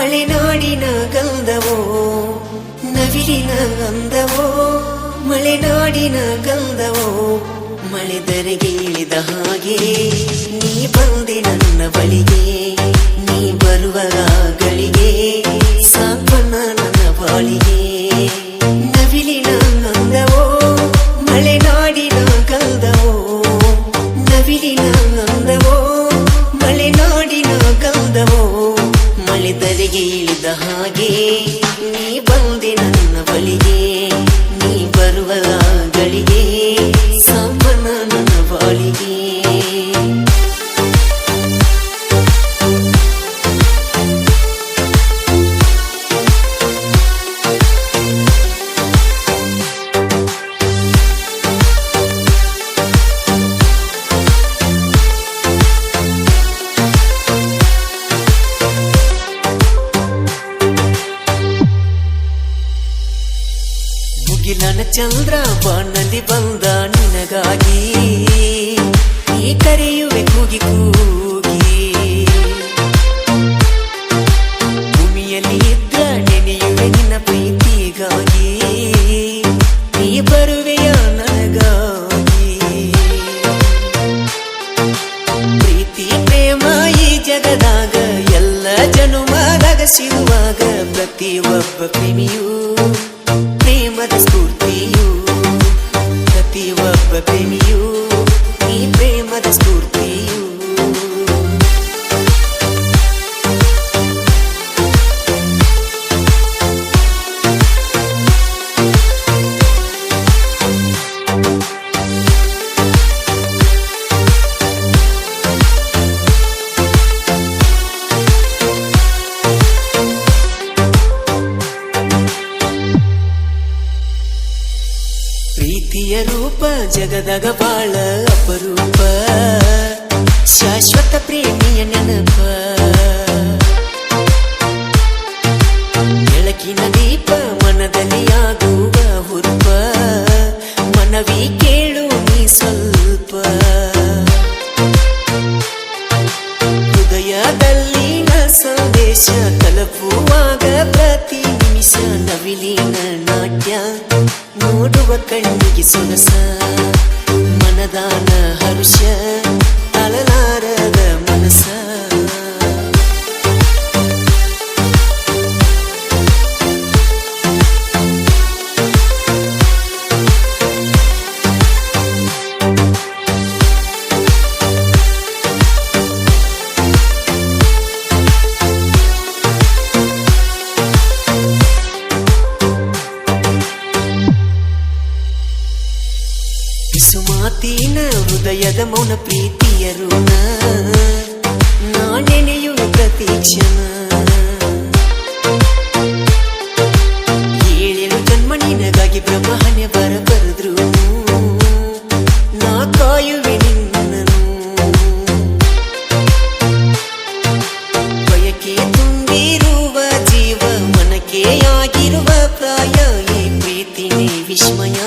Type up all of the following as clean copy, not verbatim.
ಮಲೆನಾಡಿನ ಗಂಧವೋ ನವಿಲಿನ ಗಂಧವೋ ಮಲೆನಾಡಿನ ಗಂಧವೋ ಮಳೆದರೆಗೆ ಇಳಿದ ಹಾಗೆ ನೀ ಬಂದೆ ನನ್ನ ಬಳಿಗೆ ನೀ ಬರುವ ಗಳಿಗೆ ಸಾಂತ್ವನ ನನ್ನ ಬಾಳಿಗೆ ನವಿಲಿನ ಗಂಧವೋ ಮಲೆನಾಡಿನ ಗಂಧವೋ ನವಿಲಿನ ಗಂಧವೋ ಮಲೆನಾಡಿನ ಗಂಧವೋ ಮಳೆದರೆಗೆ ಇಳಿದ ಹಾಗೆ ನೀ ಬಂದೆ ನನ್ನ ಬಳಿಗೆ ನೀ ಬರುವ ಗಳಿಗೆ ಸಾಂತ್ವನ ನನ್ನ ಬಾಳಿಗೆ ಮುಗಿಲನ ಚಂದ್ರ ಬಾನಲ್ಲಿ ಬಂದ ನಿನಗಾಗಿ ಈ ಕರೆಯುವೆ ಕೂಗಿ ಕೂಗಿ ಭೂಮಿಯಲ್ಲಿ ಇದ್ದ ನೆನೆಯುವೆ ನಿನ್ನ ಪ್ರೀತಿಗಾಗಿ ನೀ ಬರುವೆಯ ನನಗಾಗಿ ಪ್ರೀತಿ ಪ್ರೇಮ ಈ ಜಗದಾಗ ಎಲ್ಲ ಜನುಮದಾಗ ಸಿಗುವಾಗ ಪ್ರತಿಯೊಬ್ಬ ಪ್ರೇಮಿಯೂ ಪ್ರೇಮದ ಸ್ಫೂರ್ತಿಯು ಪ್ರತಿಯೊಬ್ಬ ಪ್ರೇಮಿಯು ಈ ಪ್ರೇಮದ ಸ್ಫೂರ್ತಿಯು ಪ್ರೀತಿಯ ರೂಪ ಜಗದಾಗ ಬಾಳ ಅಪರೂಪ ಶಾಶ್ವತ ಪ್ರೇಮಿಯ ನೆನಪ ಬೆಳಕಿನ ದೀಪ ಮನದಲ್ಲಿ ಆಗುವ ಹುರುಪ ಮನವಿ ಕೇಳು ನೀ ಸ್ವಲ್ಪ ಹೃದಯದಲ್ಲಿನ ಸಂದೇಶ ತಲುಪುವಾಗ ಪ್ರತಿ ನಿಮಿಷ ನವಿಲಿನ ನಾಟ್ಯ ನೋಡುವ ಕಣ್ಣಿಗೆ ಸೊಗಸ ಮನದಾನ ಹರುಷ ತಾಳಲಾರದ ಮನಸ ಮಾತಿನ ಹೃದಯದ ಮೌನ ಪ್ರೀತಿಯ ಋಣ ನಾನೆನೆಯುವ ಪ್ರತಿ ಕ್ಷಣ ಏಳೇಳು ಜನ್ಮ ನಿನಗಾಗಿ ಬ್ರಹ್ಮಹನ್ಯ ಬರೆದ್ರು ನಾ ಕಾಯುವೆ ನಿನ್ನನು ಬಯಕೆ ತುಂಬಿರುವ ಜೀವ ಮನಕ್ಕೆ ಆಗಿರುವ ಪ್ರಾಯ ಈ ಪ್ರೀತಿನೇ ವಿಸ್ಮಯ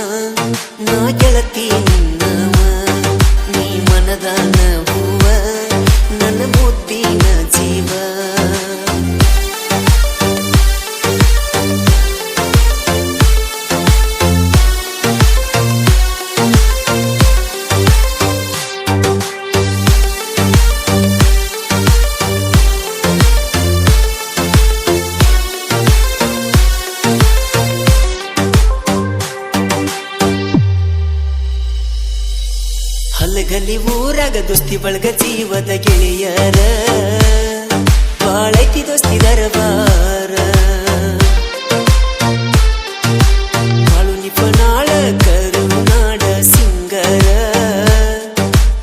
ನಾ ಗೆಳತಿ ನಿನ್ನವ ನೀ ಮನದಾನ ಹೂವ ನನ್ನ ಮುದ್ದಿನ ಜೀವ ಹಲಗಲಿ ಊರಾಗ ದೋಸ್ತಿ ಬಳಗ ಜೀವದ ಗೆಳೆಯರ ಬಾಳೈತಿ ದೋಸ್ತಿ ದರಬಾರ ಬಾಳು ನಿಪನಾಳ ಕರುನಾಡ ಸಿಂಗರ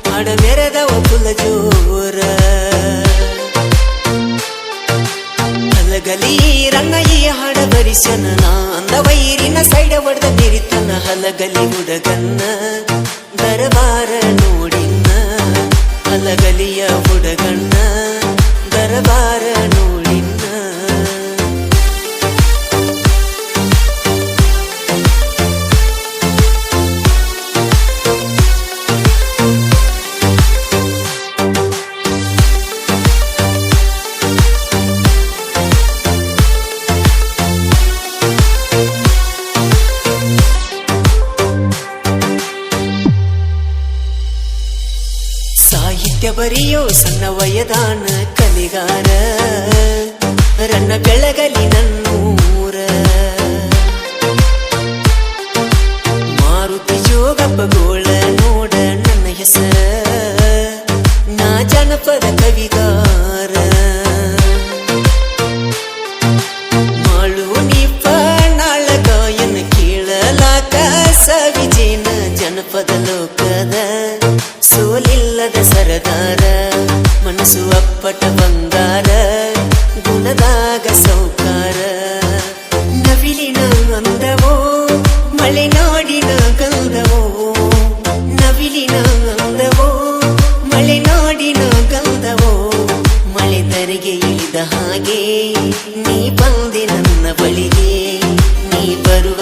ಹಾಡ ಮೆರೆದವ ಕುಲ ಜೋರ ಹಲಗಲಿ ರಂಗ ಈ ಹಾಡ ಬರಿಸನ ಅಂದ ವೈರಿನ ಸೈಡ ಹೊಡೆದ ಬಿರಿತನ ಹಲಗಲಿ ಹುಡುಗನ್ನ ದರಬಾರ ನೋಡಿನ್ನ ಹಲಗಲಿಯ ಹುಡುಗಣ್ಣ ದರಬಾರ ನೋಡಿನ್ನ ನುಡಿಯೋ ಸಣ್ಣ ವಯದಾನ ಕಲಿಗಾರ ರನ್ನ ಬೆಳಗಲಿ ನನ್ನೂರ ಮಾರುತಿ ಜೋಗಪ್ಪಗೋಳ ನೋಡ ನನ್ನ ಹೆಸರ ನಾ ಜನಪದ ಕವಿಗಾರ ಮಾಳು ನೀಪ ನಾಳ ಗಾಯನ ಕೇಳಲಾಕ ಸವಿಜೇನ ಜನಪದ ಲೋಕದ ಸೋಲಿಲ್ಲದ ಸರದಾರ ಮನಸ್ಸು ಅಪ್ಪಟ ಬಂಗಾರ ಗುಣದಾಗ ಸೌಕಾರ ನವಿಲಿನ ಅಂದವೋ ಮಲೆನಾಡಿನ ಗಂಧವೋ ನವಿಲಿನ ಅಂದವೋ ಮಲೆನಾಡಿನ ಗಂಧವೋ ಮಳೆ ಧರೆಗೆ ಇಳಿದ ಹಾಗೆ ನೀ ಬಂದೆ ನನ್ನ ಬಳಿಗೆ ನೀ ಬರುವ